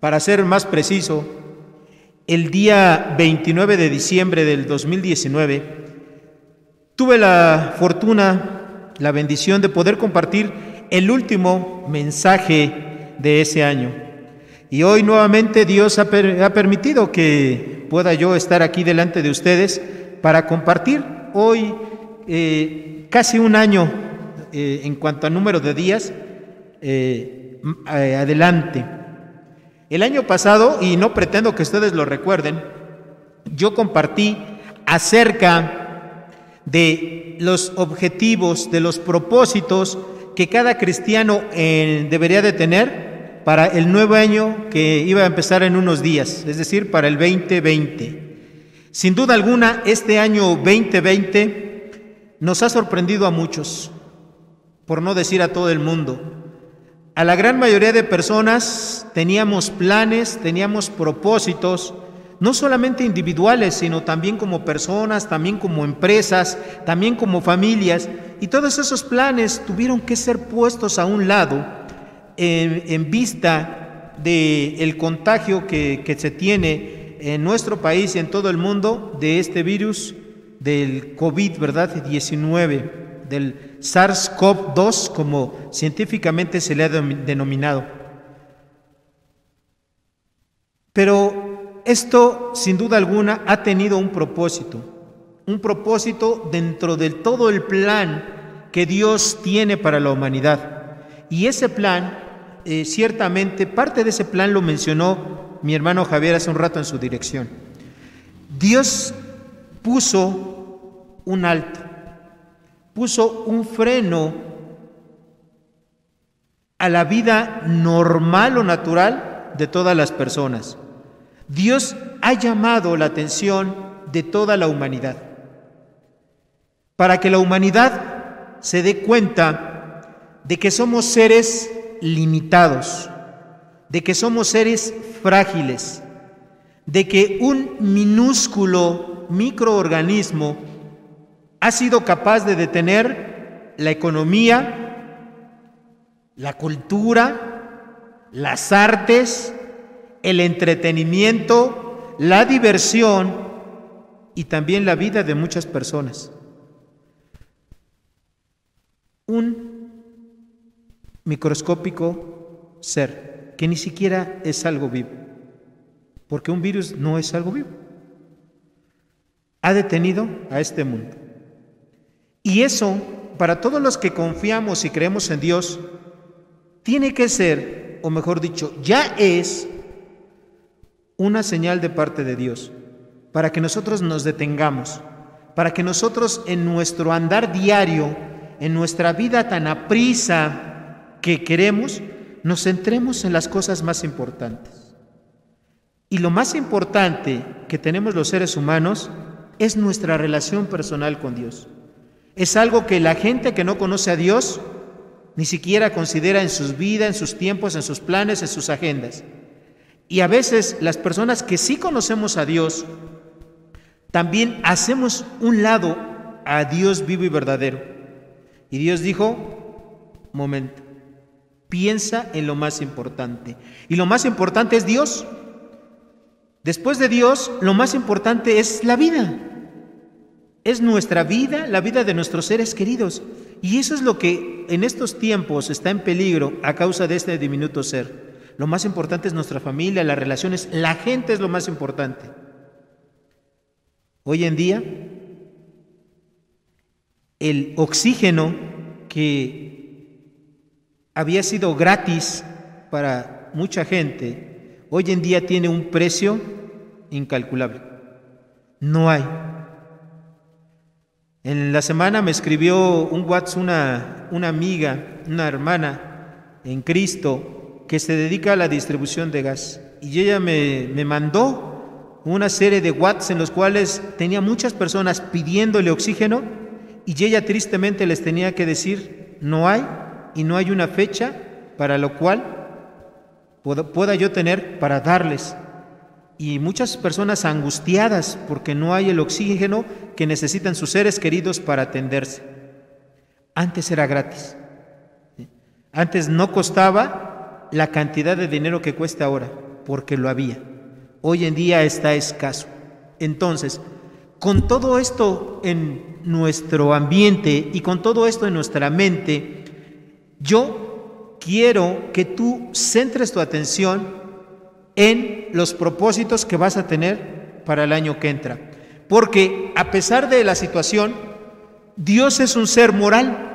Para ser más preciso, el día 29 de diciembre del 2019, tuve la fortuna, la bendición de poder compartir el último mensaje de ese año. Y hoy nuevamente Dios ha permitido que pueda yo estar aquí delante de ustedes para compartir hoy casi un año en cuanto a número de días adelante. El año pasado, y no pretendo que ustedes lo recuerden, yo compartí acerca de los objetivos, de los propósitos que cada cristiano debería de tener para el nuevo año que iba a empezar en unos días, es decir, para el 2020. Sin duda alguna, este año 2020 nos ha sorprendido a muchos, por no decir a todo el mundo. A la gran mayoría de personas teníamos planes, teníamos propósitos, no solamente individuales, sino también como personas, también como empresas, también como familias, y todos esos planes tuvieron que ser puestos a un lado en vista del contagio que se tiene en nuestro país y en todo el mundo de este virus del COVID, ¿verdad? 19, del SARS-CoV-2, como científicamente se le ha denominado. Pero esto, sin duda alguna, ha tenido un propósito dentro de todo el plan que Dios tiene para la humanidad. Y ese plan, ciertamente, parte de ese plan lo mencionó mi hermano Javier hace un rato en su dirección. Dios puso un alto, puso un freno a la vida normal o natural de todas las personas. Dios ha llamado la atención de toda la humanidad para que la humanidad se dé cuenta de que somos seres limitados, de que somos seres frágiles, de que un minúsculo microorganismo ha sido capaz de detener la economía, la cultura, las artes, el entretenimiento, la diversión y también la vida de muchas personas. Un microscópico ser que ni siquiera es algo vivo, porque un virus no es algo vivo, ha detenido a este mundo. Y eso, para todos los que confiamos y creemos en Dios, tiene que ser, o mejor dicho, ya es una señal de parte de Dios, para que nosotros nos detengamos, para que nosotros en nuestro andar diario, en nuestra vida tan aprisa que queremos, nos centremos en las cosas más importantes. Y lo más importante que tenemos los seres humanos es nuestra relación personal con Dios. Es algo que la gente que no conoce a Dios ni siquiera considera en sus vidas, en sus tiempos, en sus planes, en sus agendas. Y a veces las personas que sí conocemos a Dios, también hacemos un lado a Dios vivo y verdadero. Y Dios dijo, momento, piensa en lo más importante. Y lo más importante es Dios. Después de Dios, lo más importante es la vida. Es nuestra vida, la vida de nuestros seres queridos. Y eso es lo que en estos tiempos está en peligro a causa de este diminuto ser. Lo más importante es nuestra familia, las relaciones, la gente es lo más importante. Hoy en día, el oxígeno que había sido gratis para mucha gente, hoy en día tiene un precio incalculable. No hay. En la semana me escribió un WhatsApp una amiga, una hermana en Cristo que se dedica a la distribución de gas. Y ella me mandó una serie de WhatsApp en los cuales tenía muchas personas pidiéndole oxígeno y ella tristemente les tenía que decir, no hay y no hay una fecha para lo cual pueda yo tener para darles. Y muchas personas angustiadas porque no hay el oxígeno que necesitan sus seres queridos para atenderse. Antes era gratis. Antes no costaba la cantidad de dinero que cuesta ahora. porque lo había. Hoy en día está escaso. Entonces, con todo esto en nuestro ambiente y con todo esto en nuestra mente, yo quiero que tú centres tu atención en los propósitos que vas a tener para el año que entra. Porque a pesar de la situación, Dios es un ser moral.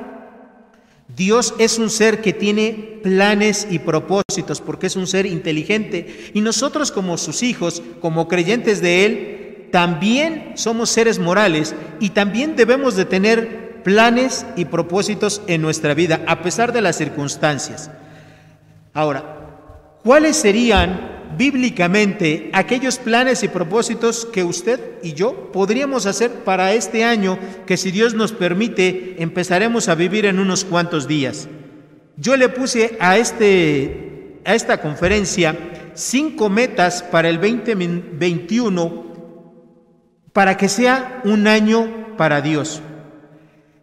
Dios es un ser que tiene planes y propósitos porque es un ser inteligente. Y nosotros como sus hijos, como creyentes de Él, también somos seres morales y también debemos de tener planes y propósitos en nuestra vida a pesar de las circunstancias. Ahora, ¿cuáles serían bíblicamente aquellos planes y propósitos que usted y yo podríamos hacer para este año que, si Dios nos permite, empezaremos a vivir en unos cuantos días? Yo le puse a esta conferencia 5 metas para el 2021 para que sea un año para Dios.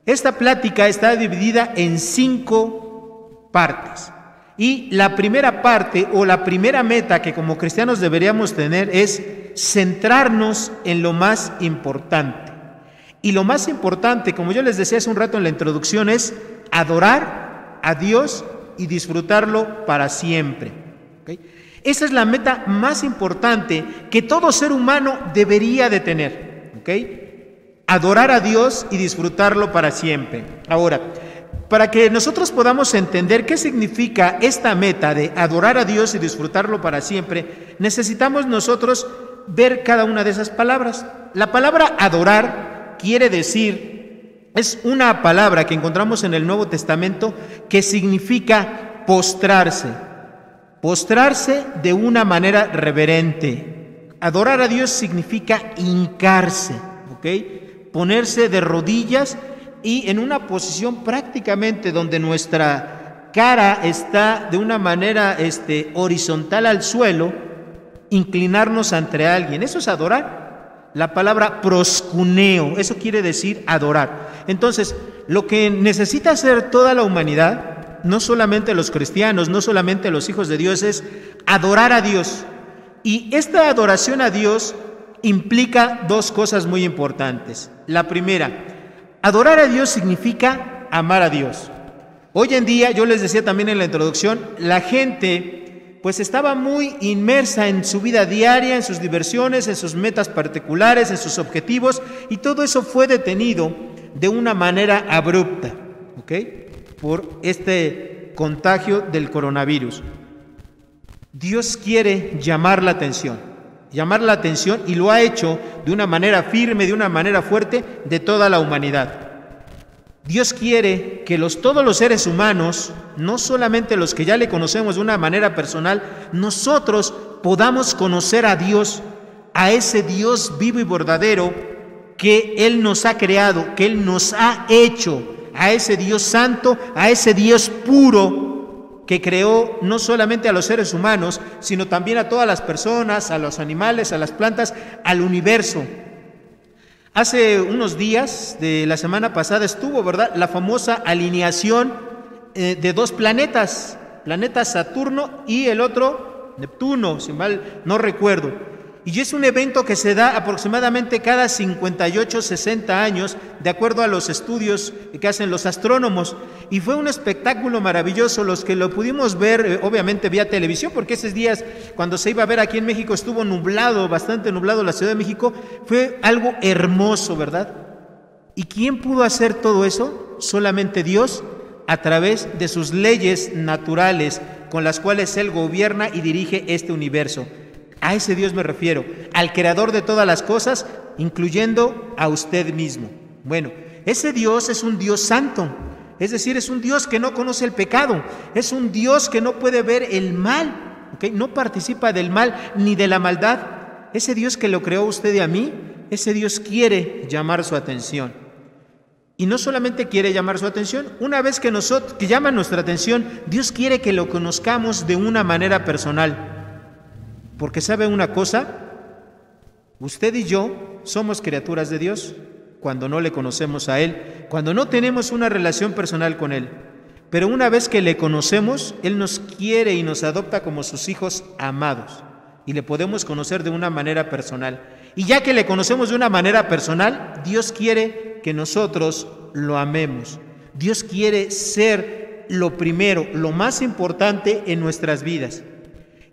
Esta plática está dividida en 5 partes. Y la primera parte o la primera meta que como cristianos deberíamos tener es centrarnos en lo más importante. Y lo más importante, como yo les decía hace un rato en la introducción, es adorar a Dios y disfrutarlo para siempre. ¿Okay? Esa es la meta más importante que todo ser humano debería de tener. ¿Okay? Adorar a Dios y disfrutarlo para siempre. Ahora, para que nosotros podamos entender qué significa esta meta de adorar a Dios y disfrutarlo para siempre, necesitamos nosotros ver cada una de esas palabras. La palabra adorar quiere decir, es una palabra que encontramos en el Nuevo Testamento que significa postrarse. Postrarse de una manera reverente. Adorar a Dios significa hincarse, ¿ok? Ponerse de rodillas y en una posición prácticamente donde nuestra cara está de una manera horizontal al suelo, inclinarnos ante alguien. Eso es adorar. La palabra proscuneo, eso quiere decir adorar. Entonces, lo que necesita hacer toda la humanidad, no solamente los cristianos, no solamente los hijos de Dios, es adorar a Dios. Y esta adoración a Dios implica 2 cosas muy importantes. La primera, adorar a Dios significa amar a Dios. Hoy en día, yo les decía también en la introducción, la gente pues estaba muy inmersa en su vida diaria, en sus diversiones, en sus metas particulares, en sus objetivos, y todo eso fue detenido de una manera abrupta, ¿ok? Por este contagio del coronavirus. Dios quiere llamar la atención y lo ha hecho de una manera firme, de una manera fuerte de toda la humanidad. Dios quiere que todos los seres humanos, no solamente los que ya le conocemos de una manera personal, nosotros podamos conocer a Dios, a ese Dios vivo y verdadero que Él nos ha creado, que Él nos ha hecho, a ese Dios santo, a ese Dios puro que creó no solamente a los seres humanos, sino también a todas las personas, a los animales, a las plantas, al universo. Hace unos días de la semana pasada estuvo, ¿verdad?, la famosa alineación de 2 planetas, planeta Saturno y el otro Neptuno, si mal no recuerdo. Y es un evento que se da aproximadamente cada 58, 60 años, de acuerdo a los estudios que hacen los astrónomos. Y fue un espectáculo maravilloso, los que lo pudimos ver, obviamente vía televisión, porque esos días, cuando se iba a ver aquí en México, estuvo nublado, bastante nublado la Ciudad de México. Fue algo hermoso, ¿verdad? ¿Y quién pudo hacer todo eso? Solamente Dios, a través de sus leyes naturales, con las cuales Él gobierna y dirige este universo. A ese Dios me refiero, al creador de todas las cosas, incluyendo a usted mismo. Bueno, ese Dios es un Dios santo, es decir, es un Dios que no conoce el pecado, es un Dios que no puede ver el mal, ¿okay? No participa del mal ni de la maldad. Ese Dios que lo creó a usted y a mí, ese Dios quiere llamar su atención. Y no solamente quiere llamar su atención, una vez que llama nuestra atención, Dios quiere que lo conozcamos de una manera personal. Porque ¿sabe una cosa? Usted y yo somos criaturas de Dios cuando no le conocemos a Él, cuando no tenemos una relación personal con Él. Pero una vez que le conocemos, Él nos quiere y nos adopta como sus hijos amados. y le podemos conocer de una manera personal. Y ya que le conocemos de una manera personal, Dios quiere que nosotros lo amemos. Dios quiere ser lo primero, lo más importante en nuestras vidas.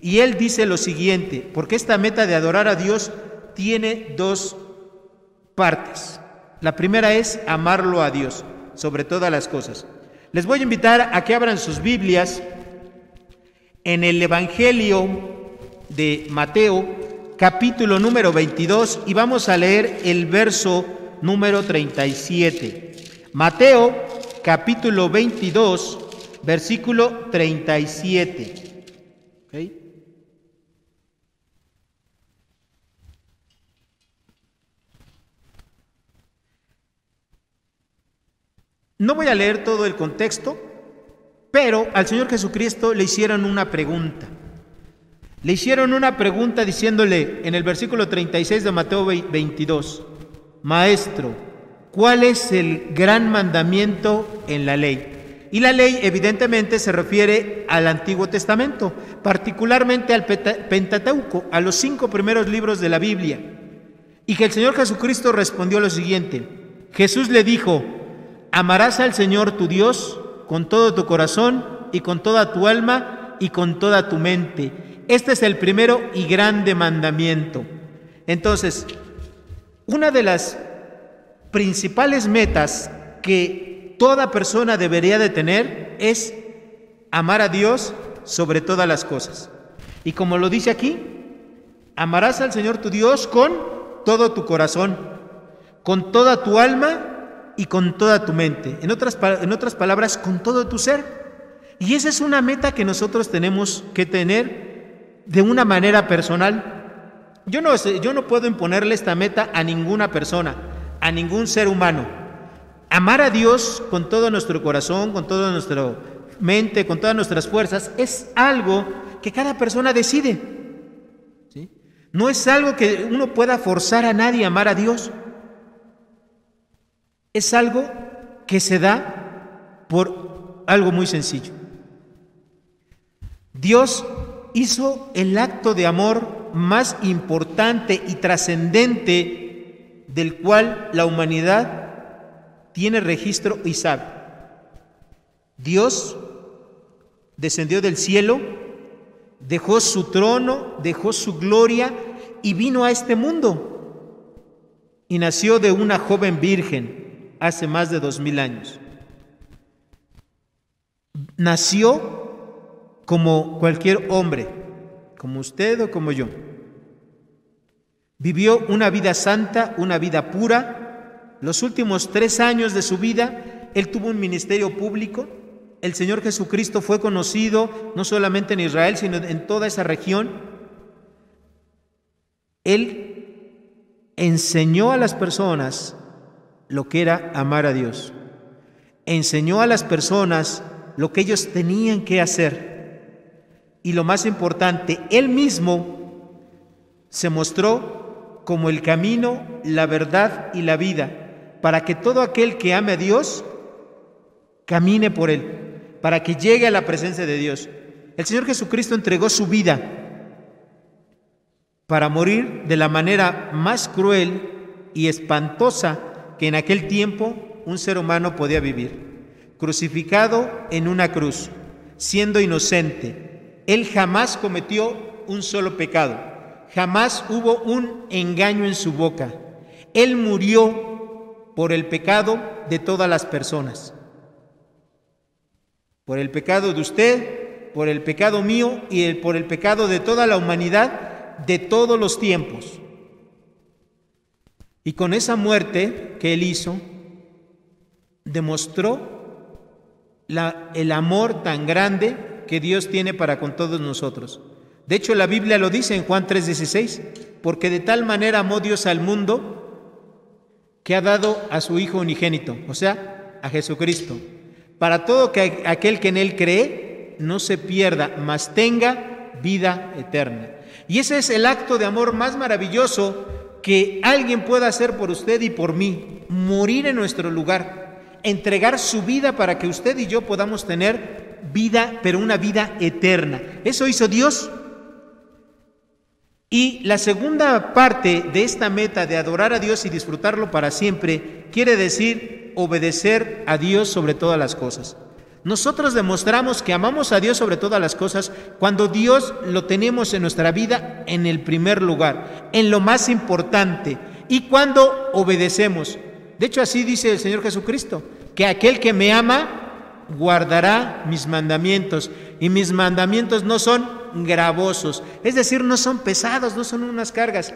Y Él dice lo siguiente, porque esta meta de adorar a Dios tiene dos partes. La primera es amarlo a Dios sobre todas las cosas. Les voy a invitar a que abran sus Biblias en el Evangelio de Mateo, capítulo número 22, y vamos a leer el verso número 37. Mateo, capítulo 22, versículo 37. ¿Okay? No voy a leer todo el contexto, pero al Señor Jesucristo le hicieron una pregunta. Le hicieron una pregunta diciéndole en el versículo 36 de Mateo 22, Maestro, ¿cuál es el gran mandamiento en la ley? Y la ley evidentemente se refiere al Antiguo Testamento, particularmente al Pentateuco, a los 5 primeros libros de la Biblia. Y que el Señor Jesucristo respondió lo siguiente. Jesús le dijo, amarás al Señor tu Dios con todo tu corazón y con toda tu alma y con toda tu mente. Este es el primero y grande mandamiento. Entonces, una de las principales metas que toda persona debería de tener es amar a Dios sobre todas las cosas. Y como lo dice aquí, amarás al Señor tu Dios con todo tu corazón, con toda tu alma y con toda tu mente. En otras palabras, con todo tu ser. Y esa es una meta que nosotros tenemos que tener de una manera personal. Yo no puedo imponerle esta meta a ninguna persona, a ningún ser humano. Amar a Dios con todo nuestro corazón, con toda nuestra mente, con todas nuestras fuerzas, es algo que cada persona decide, ¿sí? No es algo que uno pueda forzar a nadie a amar a Dios. Es algo que se da por algo muy sencillo. Dios hizo el acto de amor más importante y trascendente del cual la humanidad tiene registro y sabe. Dios descendió del cielo, dejó su trono, dejó su gloria y vino a este mundo. Y nació de una joven virgen hace más de 2000 años. Nació como cualquier hombre, como usted o como yo. Vivió una vida santa, una vida pura. Los últimos 3 años de su vida, Él tuvo un ministerio público. El Señor Jesucristo fue conocido no solamente en Israel, sino en toda esa región. Él enseñó a las personas lo que era amar a Dios. Enseñó a las personas lo que ellos tenían que hacer. Y lo más importante, Él mismo se mostró como el camino, la verdad y la vida, para que todo aquel que ame a Dios camine por Él, para que llegue a la presencia de Dios. El Señor Jesucristo entregó su vida para morir de la manera más cruel y espantosa que en aquel tiempo un ser humano podía vivir. Crucificado en una cruz, siendo inocente. Él jamás cometió un solo pecado, jamás hubo un engaño en su boca. Él murió por el pecado de todas las personas, por el pecado de usted, por el pecado mío y por el pecado de toda la humanidad de todos los tiempos. Y con esa muerte que Él hizo, demostró el amor tan grande que Dios tiene para con todos nosotros. De hecho, la Biblia lo dice en Juan 3:16, porque de tal manera amó Dios al mundo que ha dado a su Hijo unigénito, o sea, a Jesucristo, para todo aquel que en Él cree no se pierda, mas tenga vida eterna. Y ese es el acto de amor más maravilloso que alguien pueda hacer por usted y por mí, morir en nuestro lugar, entregar su vida para que usted y yo podamos tener vida, pero una vida eterna. Eso hizo Dios. Y la segunda parte de esta meta de adorar a Dios y disfrutarlo para siempre quiere decir obedecer a Dios sobre todas las cosas. Nosotros demostramos que amamos a Dios sobre todas las cosas cuando Dios lo tenemos en nuestra vida en el primer lugar, en lo más importante, y cuando obedecemos. De hecho, así dice el Señor Jesucristo, que aquel que me ama guardará mis mandamientos, y mis mandamientos no son gravosos, es decir, no son pesados, no son unas cargas.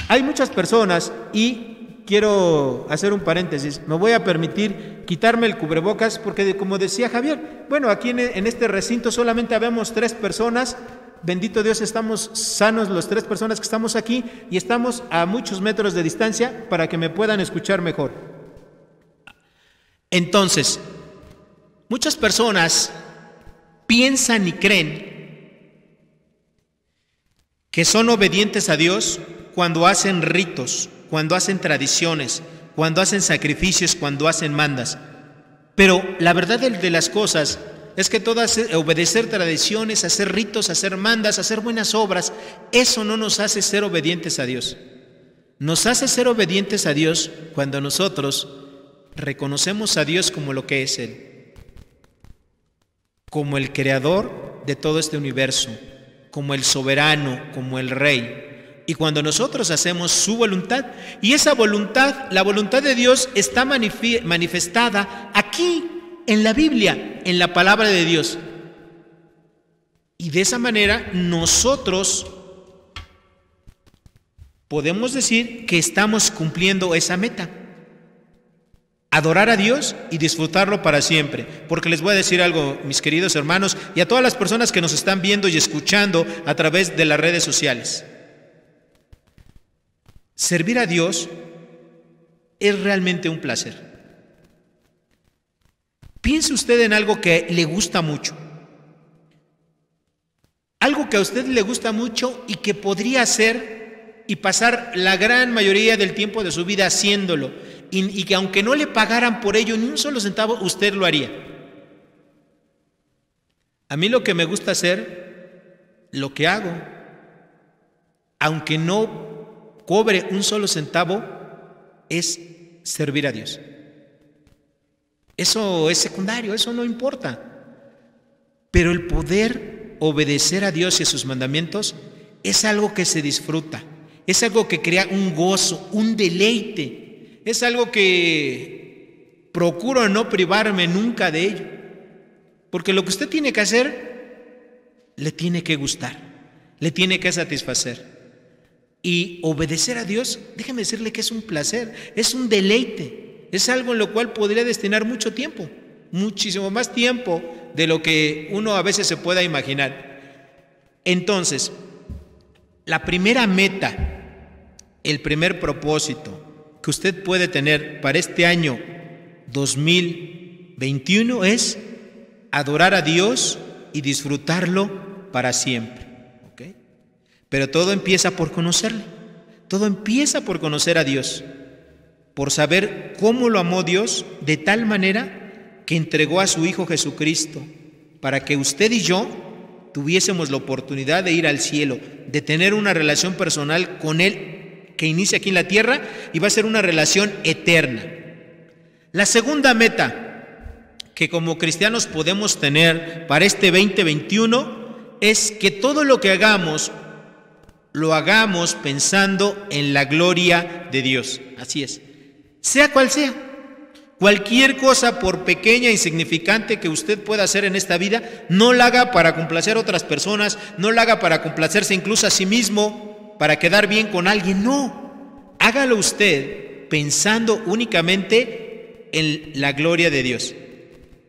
Hay muchas personas, y quiero hacer un paréntesis, me voy a permitir quitarme el cubrebocas porque, como decía Javier, bueno, aquí en este recinto solamente habemos 3 personas, bendito Dios, estamos sanos las 3 personas que estamos aquí y estamos a muchos metros de distancia para que me puedan escuchar mejor. Entonces, muchas personas piensan y creen que son obedientes a Dios cuando hacen ritos, cuando hacen tradiciones, cuando hacen sacrificios, cuando hacen mandas. Pero la verdad de las cosas es que obedecer tradiciones, hacer ritos, hacer mandas, hacer buenas obras, eso no nos hace ser obedientes a Dios. Nos hace ser obedientes a Dios cuando nosotros reconocemos a Dios como lo que es Él, como el creador de todo este universo, como el soberano, como el rey. Y cuando nosotros hacemos su voluntad, y esa voluntad, la voluntad de Dios está manifestada aquí en la Biblia, en la palabra de Dios. Y de esa manera nosotros podemos decir que estamos cumpliendo esa meta. Adorar a Dios y disfrutarlo para siempre. Porque les voy a decir algo, mis queridos hermanos, y a todas las personas que nos están viendo y escuchando a través de las redes sociales. Servir a Dios es realmente un placer. Piense usted en algo que le gusta mucho. Algo que a usted le gusta mucho y que podría hacer y pasar la gran mayoría del tiempo de su vida haciéndolo. Y que aunque no le pagaran por ello ni un solo centavo, usted lo haría. A mí lo que me gusta hacer, lo que hago, aunque no cobre un solo centavo, es servir a Dios. Eso es secundario, eso no importa. Pero el poder obedecer a Dios y a sus mandamientos es algo que se disfruta, es algo que crea un gozo, un deleite. Es algo que procuro no privarme nunca de ello, porque lo que usted tiene que hacer le tiene que gustar, le tiene que satisfacer. Y obedecer a Dios, déjeme decirle que es un placer, es un deleite, es algo en lo cual podría destinar mucho tiempo, muchísimo más tiempo de lo que uno a veces se pueda imaginar. Entonces, la primera meta, el primer propósito que usted puede tener para este año 2021 es adorar a Dios y disfrutarlo para siempre. ¿Okay? Pero todo empieza por conocerlo. Todo empieza por conocer a Dios, por saber cómo lo amó Dios de tal manera que entregó a su Hijo Jesucristo para que usted y yo tuviésemos la oportunidad de ir al cielo, de tener una relación personal con Él que inicia aquí en la tierra y va a ser una relación eterna. La segunda meta que como cristianos podemos tener para este 2021 es que todo lo que hagamos, lo hagamos pensando en la gloria de Dios. Así es. Sea cual sea, cualquier cosa, por pequeña e insignificante que usted pueda hacer en esta vida, no la haga para complacer a otras personas, no la haga para complacerse incluso a sí mismo, para quedar bien con alguien. No, hágalo usted pensando únicamente en la gloria de Dios.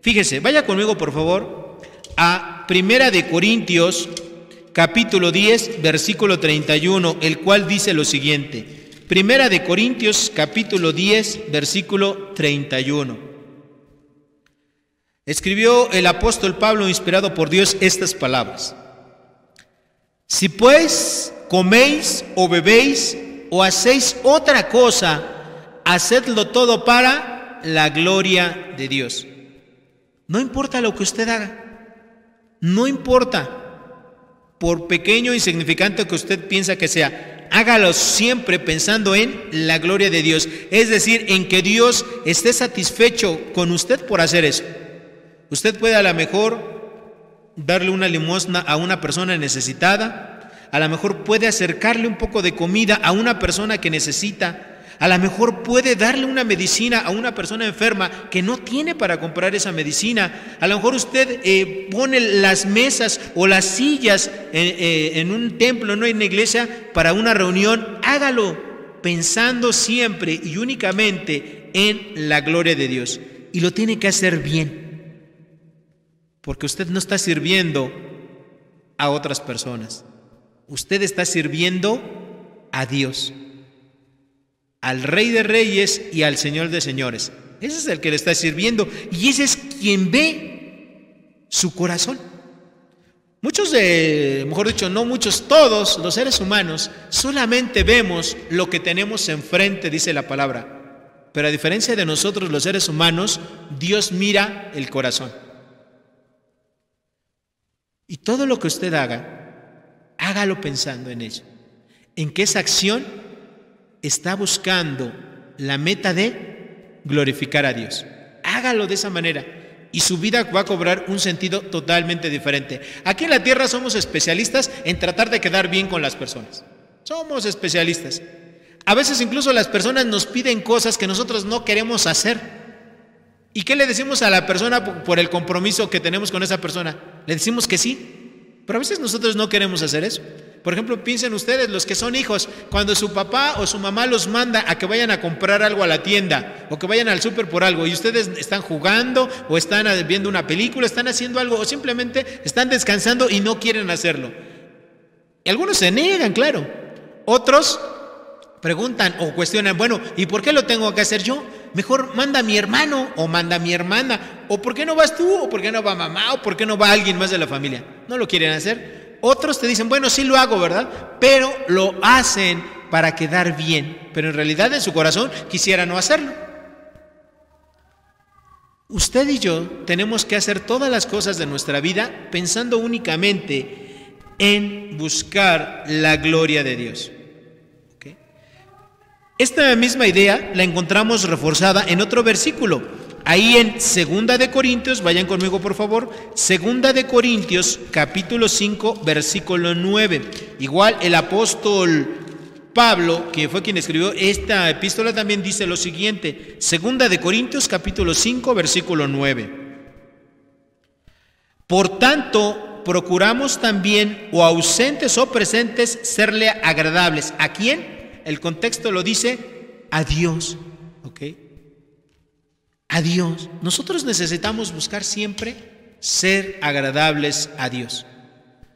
Fíjese, vaya conmigo por favor a 1 de Corintios capítulo 10 versículo 31, el cual dice lo siguiente. 1 de Corintios capítulo 10 versículo 31. Escribió el apóstol Pablo, inspirado por Dios, estas palabras: si pues coméis o bebéis o hacéis otra cosa, hacedlo todo para la gloria de Dios. No importa lo que usted haga, no importa. por pequeño e insignificante que usted piensa que sea, hágalo siempre pensando en la gloria de Dios, es decir, en que Dios esté satisfecho con usted por hacer eso. Usted puede a lo mejor darle una limosna a una persona necesitada, a lo mejor puede acercarle un poco de comida a una persona que necesita, a lo mejor puede darle una medicina a una persona enferma que no tiene para comprar esa medicina. A lo mejor usted pone las mesas o las sillas en un templo, no en una iglesia, para una reunión. Hágalo pensando siempre y únicamente en la gloria de Dios. Y lo tiene que hacer bien, porque usted no está sirviendo a otras personas. Usted está sirviendo a Dios, al Rey de Reyes y al Señor de Señores. Ese es el que le está sirviendo y ese es quien ve su corazón. Muchos mejor dicho, no muchos, todos los seres humanos solamente vemos lo que tenemos enfrente, dice la palabra. Pero a diferencia de nosotros los seres humanos, Dios mira el corazón. Y todo lo que usted haga, hágalo pensando en ello, en que esa acción está buscando la meta de glorificar a Dios. Hágalo de esa manera y su vida va a cobrar un sentido totalmente diferente. Aquí en la tierra somos especialistas en tratar de quedar bien con las personas. Somos especialistas. A veces incluso las personas nos piden cosas que nosotros no queremos hacer. ¿Y qué le decimos a la persona por el compromiso que tenemos con esa persona? Le decimos que sí, pero a veces nosotros no queremos hacer eso. Por ejemplo, piensen ustedes, los que son hijos, cuando su papá o su mamá los manda a que vayan a comprar algo a la tienda o que vayan al súper por algo y ustedes están jugando o están viendo una película, están haciendo algo o simplemente están descansando y no quieren hacerlo. Y algunos se niegan, claro. Otros preguntan o cuestionan, bueno, ¿y por qué lo tengo que hacer yo? Mejor manda a mi hermano o manda a mi hermana. ¿O por qué no vas tú? ¿O por qué no va mamá? ¿O por qué no va alguien más de la familia? No lo quieren hacer. Otros te dicen, bueno, sí lo hago, ¿verdad? Pero lo hacen para quedar bien. Pero en realidad en su corazón quisiera no hacerlo. Usted y yo tenemos que hacer todas las cosas de nuestra vida pensando únicamente en buscar la gloria de Dios. ¿Okay? Esta misma idea la encontramos reforzada en otro versículo. Ahí en 2 de Corintios, vayan conmigo por favor, 2 de Corintios capítulo 5 versículo 9. Igual el apóstol Pablo, que fue quien escribió esta epístola, también dice lo siguiente, 2 de Corintios capítulo 5 versículo 9. Por tanto, procuramos también, o ausentes o presentes, serle agradables. ¿A quién? El contexto lo dice, a Dios. ¿Ok? A Dios. Nosotros necesitamos buscar siempre ser agradables a Dios.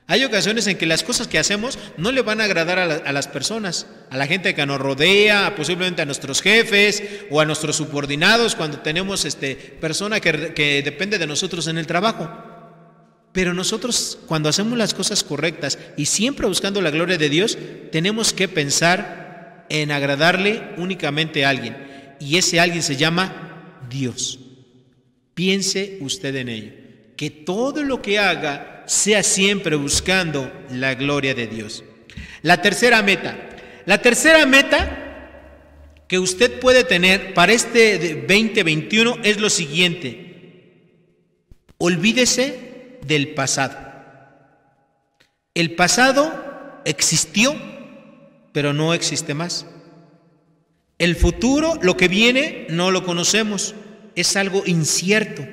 Hay ocasiones en que las cosas que hacemos no le van a agradar a las personas, a la gente que nos rodea, posiblemente a nuestros jefes o a nuestros subordinados cuando tenemos persona que depende de nosotros en el trabajo. Pero nosotros, cuando hacemos las cosas correctas y siempre buscando la gloria de Dios, tenemos que pensar en agradarle únicamente a alguien. Y ese alguien se llama Dios. Piense usted en ello, que todo lo que haga sea siempre buscando la gloria de Dios. La tercera meta que usted puede tener para este 2021 es lo siguiente: olvídese del pasado. El pasado existió, pero no existe más. El futuro, lo que viene, no lo conocemos. Es algo incierto.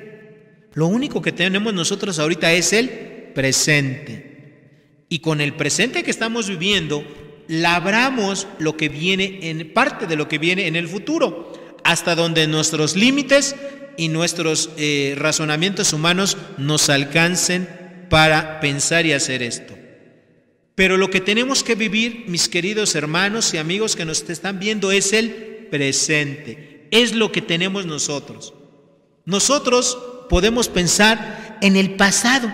Lo único que tenemos nosotros ahorita es el presente. Y con el presente que estamos viviendo, labramos lo que viene en parte de lo que viene en el futuro, hasta donde nuestros límites y nuestros razonamientos humanos nos alcancen para pensar y hacer esto. Pero lo que tenemos que vivir, mis queridos hermanos y amigos que nos están viendo, es el presente. Es lo que tenemos nosotros. Nosotros podemos pensar en el pasado,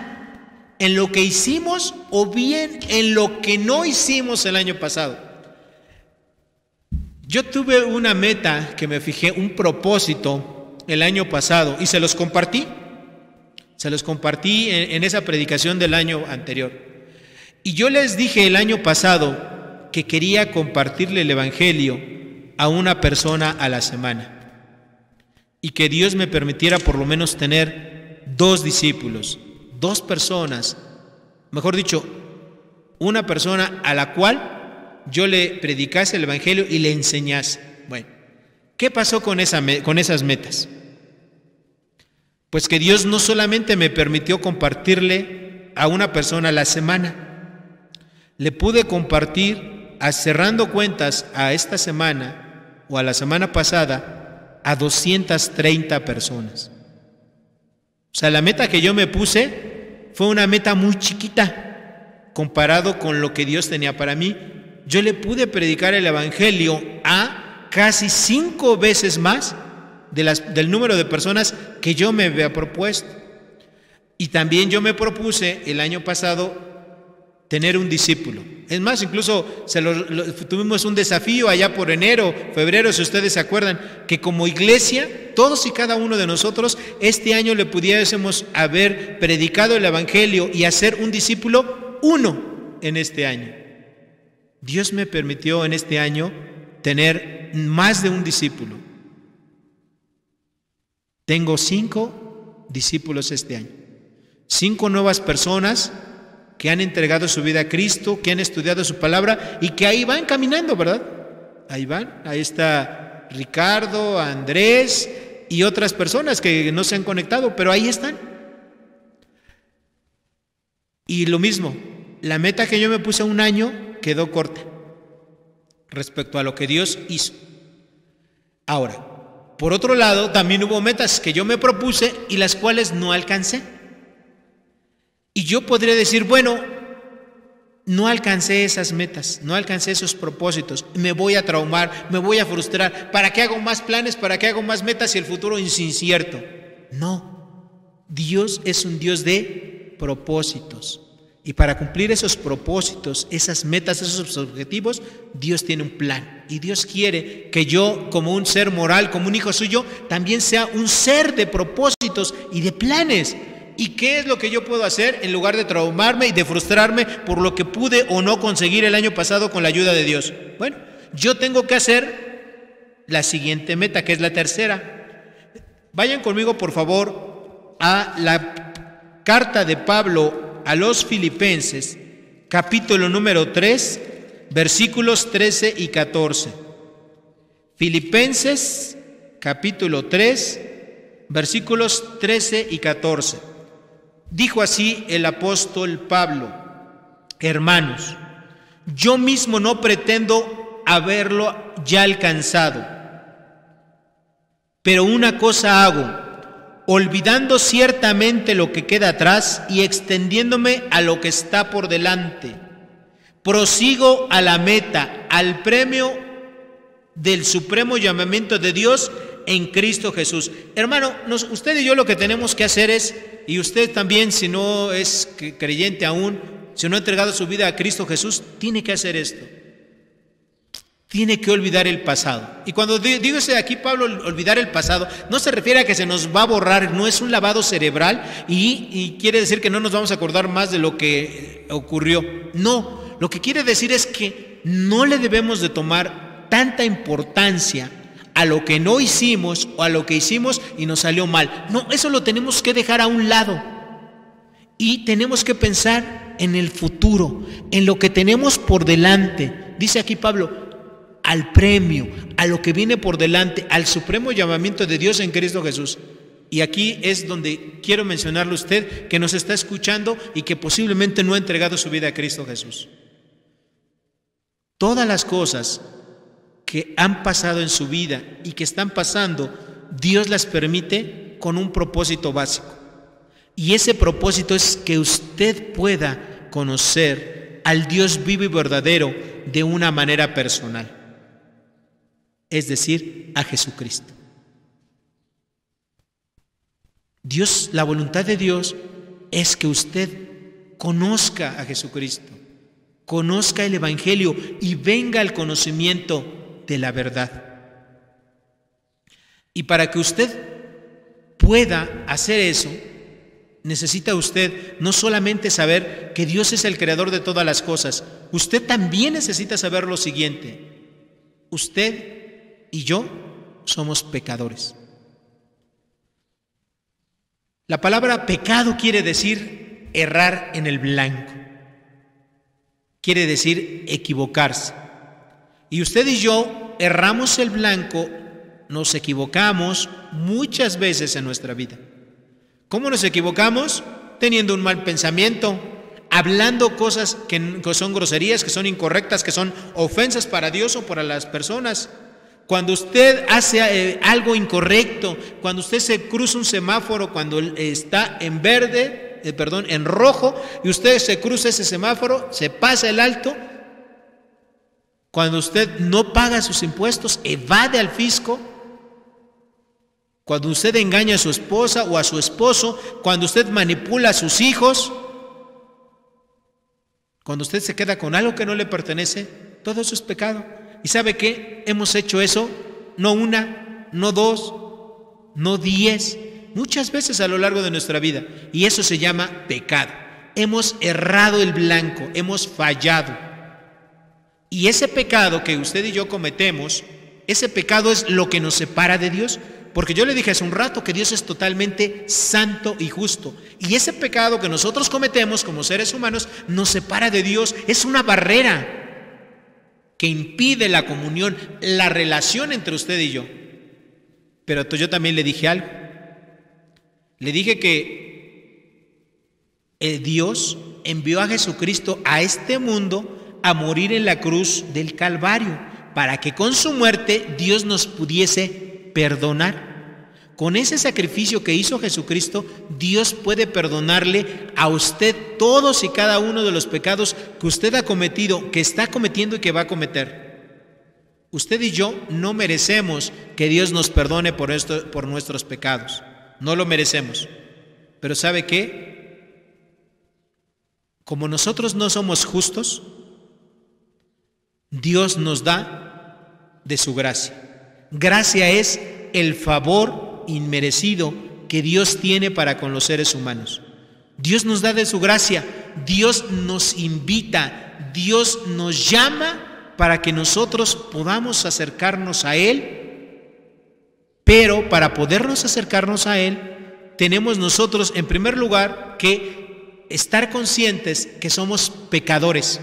en lo que hicimos o bien en lo que no hicimos el año pasado. Yo tuve una meta que me fijé, un propósito el año pasado y se los compartí en esa predicación del año anterior. Y yo les dije el año pasado que quería compartirle el Evangelio a una persona a la semana y que Dios me permitiera por lo menos tener 2 discípulos, 2 personas, mejor dicho, una persona a la cual yo le predicase el Evangelio y le enseñase. Bueno, ¿qué pasó con esas metas? Pues que Dios no solamente me permitió compartirle a una persona a la semana, le pude compartir, cerrando cuentas, a esta semana o a la semana pasada, a 230 personas. O sea, la meta que yo me puse fue una meta muy chiquita comparado con lo que Dios tenía para mí. Yo le pude predicar el Evangelio a casi 5 veces más del número de personas que yo me había propuesto. Y también yo me propuse el año pasado tener un discípulo. Es más, incluso tuvimos un desafío allá por enero, febrero, si ustedes se acuerdan, que como iglesia, todos y cada uno de nosotros, este año le pudiésemos haber predicado el Evangelio y hacer un discípulo, 1 en este año. Dios me permitió en este año tener más de un discípulo. Tengo 5 discípulos este año, 5 nuevas personas que han entregado su vida a Cristo, que han estudiado su palabra y que ahí van caminando, ¿verdad? Ahí van, ahí está Ricardo, Andrés y otras personas que no se han conectado, pero ahí están. Y lo mismo, la meta que yo me puse a un año quedó corta respecto a lo que Dios hizo. Ahora, por otro lado, también hubo metas que yo me propuse y las cuales no alcancé. Y yo podría decir, bueno, no alcancé esas metas, no alcancé esos propósitos, me voy a traumar, me voy a frustrar. ¿Para qué hago más planes? ¿Para qué hago más metas si el futuro es incierto? No, Dios es un Dios de propósitos. Y para cumplir esos propósitos, esas metas, esos objetivos, Dios tiene un plan. Y Dios quiere que yo, como un ser moral, como un hijo suyo, también sea un ser de propósitos y de planes. ¿Y qué es lo que yo puedo hacer en lugar de traumarme y de frustrarme por lo que pude o no conseguir el año pasado con la ayuda de Dios? Bueno, yo tengo que hacer la siguiente meta, que es la tercera. Vayan conmigo, por favor, a la carta de Pablo a los Filipenses, capítulo número 3, versículos 13 y 14. Filipenses, capítulo 3, versículos 13 y 14. Dijo así el apóstol Pablo: hermanos, yo mismo no pretendo haberlo ya alcanzado, pero una cosa hago, olvidando ciertamente lo que queda atrás y extendiéndome a lo que está por delante, prosigo a la meta, al premio del supremo llamamiento de Dios en Cristo Jesús. Hermano, usted y yo lo que tenemos que hacer es, y usted también, si no es creyente aún, si no ha entregado su vida a Cristo Jesús, tiene que hacer esto. Tiene que olvidar el pasado. Y cuando digo aquí, Pablo, olvidar el pasado, no se refiere a que se nos va a borrar, no es un lavado cerebral y quiere decir que no nos vamos a acordar más de lo que ocurrió. No, lo que quiere decir es que no le debemos de tomar tanta importancia a lo que no hicimos o a lo que hicimos y nos salió mal. No, eso lo tenemos que dejar a un lado y tenemos que pensar en el futuro, en lo que tenemos por delante. Dice aquí Pablo, al premio, a lo que viene por delante, al supremo llamamiento de Dios en Cristo Jesús. Y aquí es donde quiero mencionarle a usted que nos está escuchando y que posiblemente no ha entregado su vida a Cristo Jesús. Todas las cosas que han pasado en su vida y que están pasando, Dios las permite con un propósito básico. Y ese propósito es que usted pueda conocer al Dios vivo y verdadero de una manera personal. Es decir, a Jesucristo. Dios, la voluntad de Dios es que usted conozca a Jesucristo, conozca el Evangelio y venga al conocimiento de la verdad. Y para que usted pueda hacer eso, necesita usted no solamente saber que Dios es el creador de todas las cosas, usted también necesita saber lo siguiente: usted y yo somos pecadores. La palabra pecado quiere decir errar en el blanco, quiere decir equivocarse. Y usted y yo erramos el blanco, nos equivocamos muchas veces en nuestra vida. ¿Cómo nos equivocamos? Teniendo un mal pensamiento, hablando cosas que son groserías, que son incorrectas, que son ofensas para Dios o para las personas. Cuando usted hace algo incorrecto, cuando usted se cruza un semáforo cuando está en verde, en rojo, y usted se cruza ese semáforo, se pasa el alto, cuando usted no paga sus impuestos, evade al fisco, cuando usted engaña a su esposa o a su esposo, cuando usted manipula a sus hijos, cuando usted se queda con algo que no le pertenece, todo eso es pecado. ¿Y sabe qué? Hemos hecho eso no una, no dos, no 10, muchas veces a lo largo de nuestra vida. Y eso se llama pecado. Hemos errado el blanco, hemos fallado. Y ese pecado que usted y yo cometemos, ese pecado es lo que nos separa de Dios. Porque yo le dije hace un rato que Dios es totalmente santo y justo. Y ese pecado que nosotros cometemos como seres humanos nos separa de Dios. Es una barrera que impide la comunión, la relación entre usted y yo. Pero yo también le dije algo. Le dije que Dios envió a Jesucristo a este mundo a morir en la cruz del Calvario, para que con su muerte Dios nos pudiese perdonar. Con ese sacrificio que hizo Jesucristo, Dios puede perdonarle a usted todos y cada uno de los pecados que usted ha cometido, que está cometiendo y que va a cometer. Usted y yo no merecemos que Dios nos perdone por nuestros pecados. No lo merecemos. Pero ¿sabe qué? Como nosotros no somos justos, Dios nos da de su gracia. Gracia es el favor inmerecido que Dios tiene para con los seres humanos. Dios nos da de su gracia, Dios nos invita, Dios nos llama para que nosotros podamos acercarnos a Él. Pero para podernos acercarnos a Él, tenemos nosotros en primer lugar que estar conscientes que somos pecadores,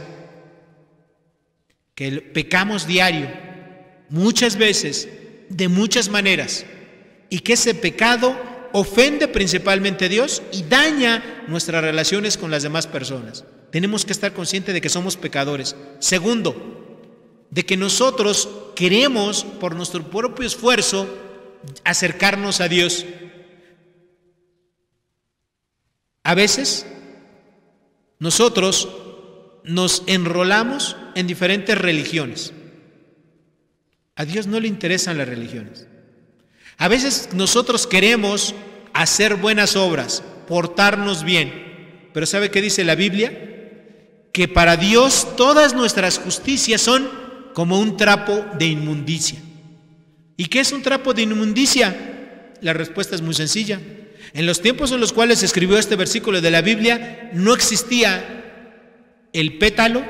que pecamos diario, muchas veces, de muchas maneras, y que ese pecado ofende principalmente a Dios y daña nuestras relaciones con las demás personas. Tenemos que estar conscientes de que somos pecadores. Segundo, de que nosotros queremos por nuestro propio esfuerzo acercarnos a Dios. A veces nosotros nos enrolamos en diferentes religiones. A Dios no le interesan las religiones. A veces nosotros queremos hacer buenas obras, portarnos bien, pero ¿sabe qué dice la Biblia? Que para Dios todas nuestras justicias son como un trapo de inmundicia. ¿Y qué es un trapo de inmundicia? La respuesta es muy sencilla. En los tiempos en los cuales se escribió este versículo de la Biblia, no existía el pétalo,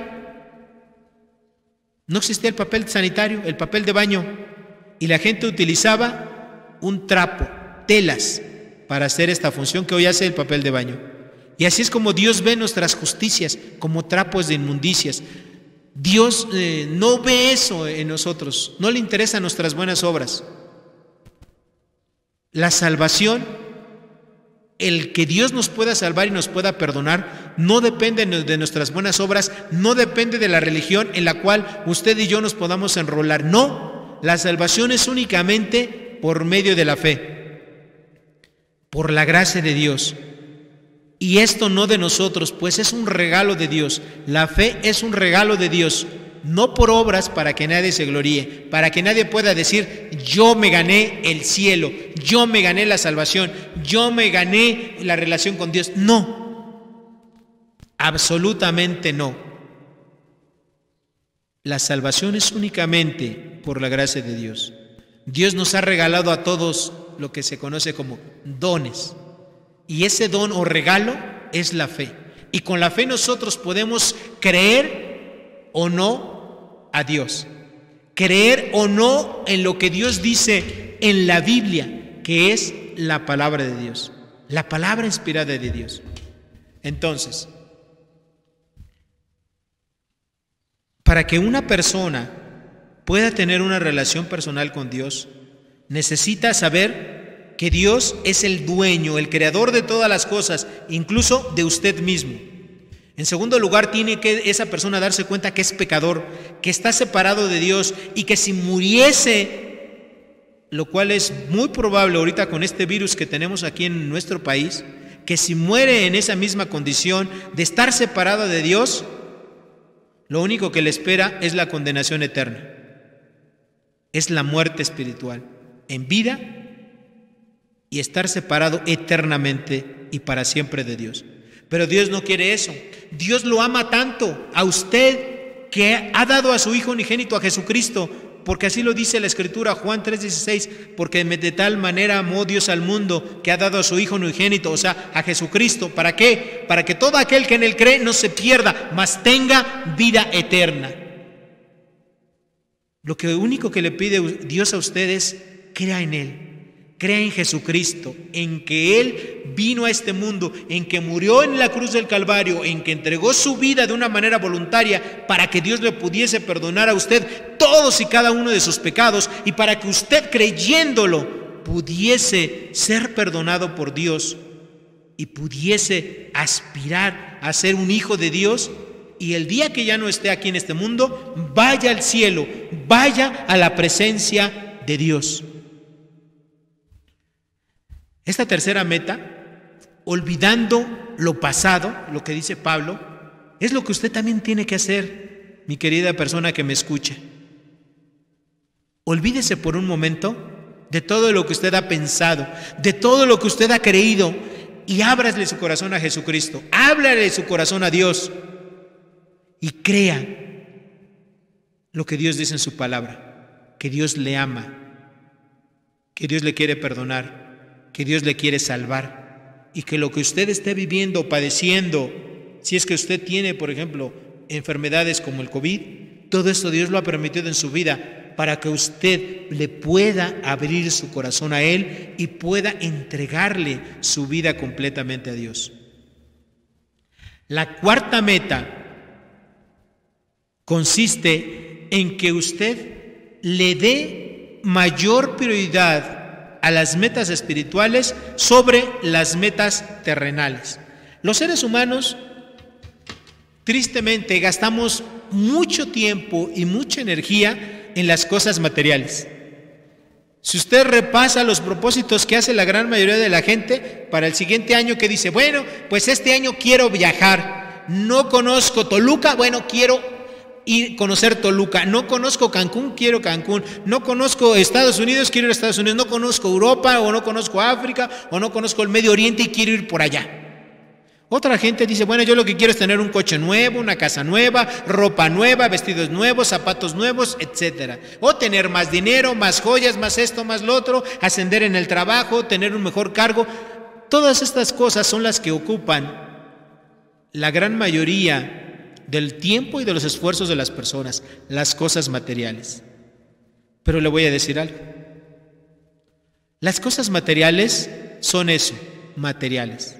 no existía el papel sanitario, el papel de baño, y la gente utilizaba un trapo, telas, para hacer esta función que hoy hace el papel de baño. Y así es como Dios ve nuestras justicias, como trapos de inmundicias. Dios no ve eso en nosotros, no le interesan nuestras buenas obras. La salvación, el que Dios nos pueda salvar y nos pueda perdonar, no depende de nuestras buenas obras, no depende de la religión en la cual usted y yo nos podamos enrolar. No, la salvación es únicamente por medio de la fe, por la gracia de Dios. Y esto no de nosotros, pues es un regalo de Dios. La fe es un regalo de Dios, no por obras para que nadie se gloríe, para que nadie pueda decir: yo me gané el cielo, yo me gané la salvación, yo me gané la relación con Dios. No, absolutamente no. La salvación es únicamente por la gracia de Dios. Dios nos ha regalado a todos lo que se conoce como dones. Y ese don o regalo es la fe. Y con la fe nosotros podemos creer o no a Dios. Creer o no en lo que Dios dice en la Biblia, que es la palabra de Dios, la palabra inspirada de Dios. Entonces, para que una persona pueda tener una relación personal con Dios, necesita saber que Dios es el dueño, el creador de todas las cosas, incluso de usted mismo. En segundo lugar, tiene que esa persona darse cuenta que es pecador, que está separado de Dios y que si muriese, lo cual es muy probable ahorita con este virus que tenemos aquí en nuestro país, que si muere en esa misma condición de estar separado de Dios, lo único que le espera es la condenación eterna. Es la muerte espiritual en vida y estar separado eternamente y para siempre de Dios. Pero Dios no quiere eso. Dios lo ama tanto a usted que ha dado a su Hijo unigénito, a Jesucristo, porque así lo dice la Escritura, Juan 3:16, porque de tal manera amó Dios al mundo que ha dado a su Hijo unigénito, o sea, a Jesucristo. ¿Para qué? Para que todo aquel que en Él cree no se pierda, mas tenga vida eterna. Lo único que le pide Dios a usted es crea en Él. Crea en Jesucristo, en que Él vino a este mundo, en que murió en la cruz del Calvario, en que entregó su vida de una manera voluntaria para que Dios le pudiese perdonar a usted todos y cada uno de sus pecados y para que usted creyéndolo pudiese ser perdonado por Dios y pudiese aspirar a ser un hijo de Dios y el día que ya no esté aquí en este mundo, vaya al cielo, vaya a la presencia de Dios. Esta tercera meta, olvidando lo pasado, lo que dice Pablo, es lo que usted también tiene que hacer, mi querida persona que me escucha. Olvídese por un momento de todo lo que usted ha pensado, de todo lo que usted ha creído y ábrale su corazón a Jesucristo, háblale su corazón a Dios y crea lo que Dios dice en su palabra, que Dios le ama, que Dios le quiere perdonar, que Dios le quiere salvar y que lo que usted esté viviendo, padeciendo, si es que usted tiene, por ejemplo, enfermedades como el COVID, todo esto Dios lo ha permitido en su vida para que usted le pueda abrir su corazón a Él y pueda entregarle su vida completamente a Dios. La cuarta meta consiste en que usted le dé mayor prioridad a las metas espirituales sobre las metas terrenales. Los seres humanos, tristemente, gastamos mucho tiempo y mucha energía en las cosas materiales. Si usted repasa los propósitos que hace la gran mayoría de la gente para el siguiente año, que dice, bueno, pues este año quiero viajar, no conozco Toluca, bueno, quiero ir a conocer Toluca, no conozco Cancún, quiero Cancún, no conozco Estados Unidos, quiero ir a Estados Unidos, no conozco Europa o no conozco África o no conozco el Medio Oriente y quiero ir por allá. Otra gente dice, bueno, yo lo que quiero es tener un coche nuevo, una casa nueva, ropa nueva, vestidos nuevos, zapatos nuevos, etcétera. O tener más dinero, más joyas, más esto, más lo otro, ascender en el trabajo, tener un mejor cargo. Todas estas cosas son las que ocupan la gran mayoría del tiempo y de los esfuerzos de las personas, las cosas materiales. Pero le voy a decir algo. Las cosas materiales son eso, materiales.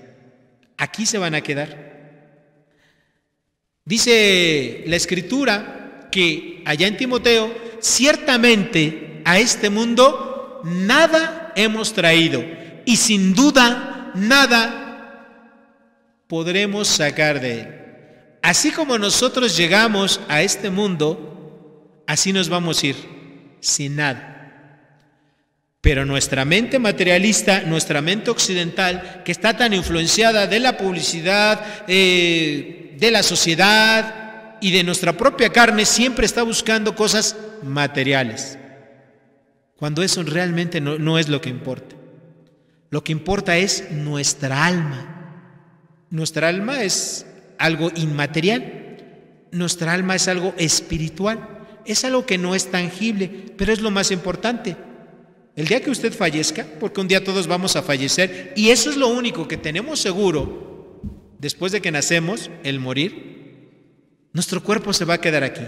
Aquí se van a quedar. Dice la Escritura que allá en Timoteo, ciertamente a este mundo nada hemos traído y sin duda nada podremos sacar de él. Así como nosotros llegamos a este mundo, así nos vamos a ir, sin nada. Pero nuestra mente materialista, nuestra mente occidental, que está tan influenciada de la publicidad, de la sociedad y de nuestra propia carne, siempre está buscando cosas materiales, cuando eso realmente no es lo que importa. Lo que importa es nuestra alma. Nuestra alma es algo inmaterial, nuestra alma es algo espiritual, es algo que no es tangible, pero es lo más importante. El día que usted fallezca, porque un día todos vamos a fallecer, y eso es lo único que tenemos seguro después de que nacemos, el morir, nuestro cuerpo se va a quedar aquí.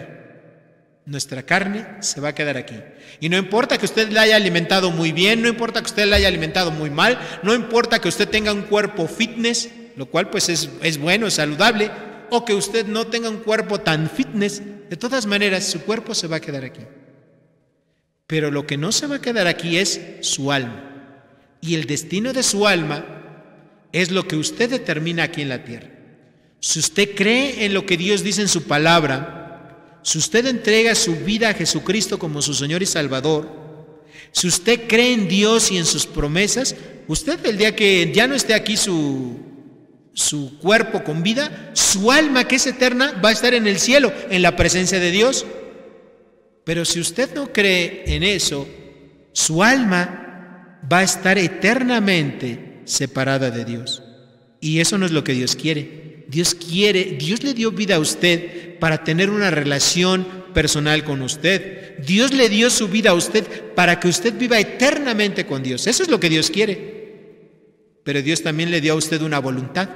Nuestra carne se va a quedar aquí. Y no importa que usted la haya alimentado muy bien, no importa que usted la haya alimentado muy mal, no importa que usted tenga un cuerpo fitness, lo cual pues es bueno, es saludable, o que usted no tenga un cuerpo tan fitness, de todas maneras su cuerpo se va a quedar aquí. Pero lo que no se va a quedar aquí es su alma. Y el destino de su alma es lo que usted determina aquí en la tierra. Si usted cree en lo que Dios dice en su palabra, si usted entrega su vida a Jesucristo como su Señor y Salvador, si usted cree en Dios y en sus promesas, usted el día que ya no esté aquí su cuerpo con vida, su alma que es eterna va a estar en el cielo, en la presencia de Dios. Pero si usted no cree en eso, su alma va a estar eternamente separada de Dios. Y eso no es lo que Dios quiere. Dios le dio vida a usted para tener una relación personal con usted. Dios le dio su vida a usted para que usted viva eternamente con Dios. Eso es lo que Dios quiere. Pero Dios también le dio a usted una voluntad.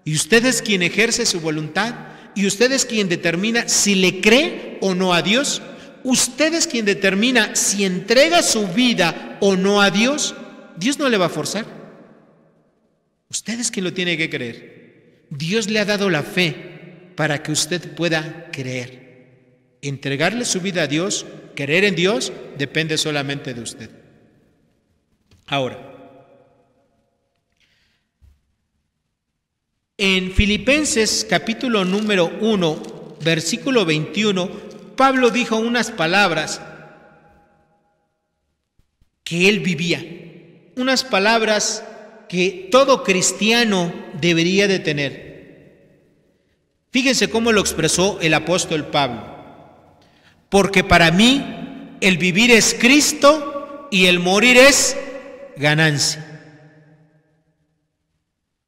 Y usted es quien ejerce su voluntad. Y usted es quien determina si le cree o no a Dios. Usted es quien determina si entrega su vida o no a Dios. Dios no le va a forzar. Usted es quien lo tiene que creer. Dios le ha dado la fe para que usted pueda creer. Entregarle su vida a Dios, creer en Dios, depende solamente de usted. Ahora, en Filipenses capítulo número 1, versículo 21, Pablo dijo unas palabras que él vivía, unas palabras que todo cristiano debería de tener. Fíjense cómo lo expresó el apóstol Pablo. Porque para mí el vivir es Cristo y el morir es ganancia.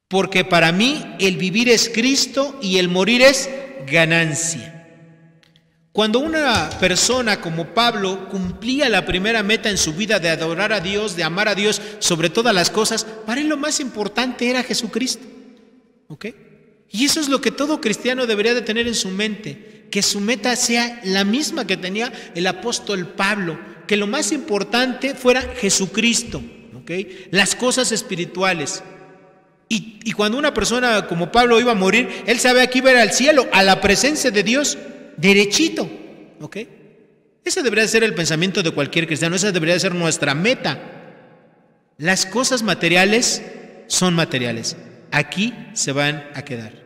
Porque para mí el vivir es Cristo y el morir es ganancia. Cuando una persona como Pablo cumplía la primera meta en su vida de adorar a Dios, de amar a Dios sobre todas las cosas, para él lo más importante era Jesucristo. ¿Ok? Y eso es lo que todo cristiano debería de tener en su mente, que su meta sea la misma que tenía el apóstol Pablo, que lo más importante fuera Jesucristo, ¿ok? Las cosas espirituales. Y cuando una persona como Pablo iba a morir, él sabía que iba a ir al cielo, a la presencia de Dios, derechito, ¿ok? Ese debería ser el pensamiento de cualquier cristiano, esa debería ser nuestra meta. Las cosas materiales son materiales, aquí se van a quedar.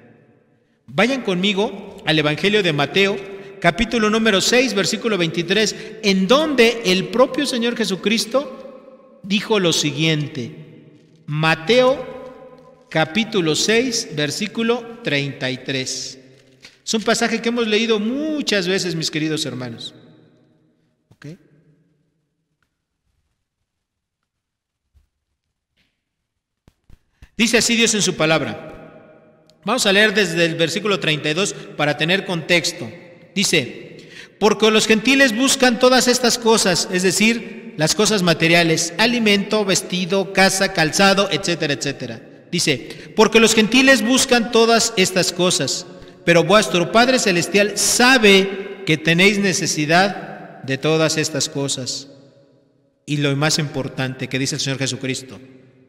Vayan conmigo al Evangelio de Mateo, capítulo número 6, versículo 23, en donde el propio Señor Jesucristo dijo lo siguiente. Mateo, capítulo 6, versículo 33. Es un pasaje que hemos leído muchas veces, mis queridos hermanos. ¿Ok? Dice así Dios en su palabra. Vamos a leer desde el versículo 32 para tener contexto. Dice, porque los gentiles buscan todas estas cosas, es decir, las cosas materiales, alimento, vestido, casa, calzado, etcétera, etcétera. Dice, porque los gentiles buscan todas estas cosas, pero vuestro Padre Celestial sabe que tenéis necesidad de todas estas cosas. Y lo más importante que dice el Señor Jesucristo,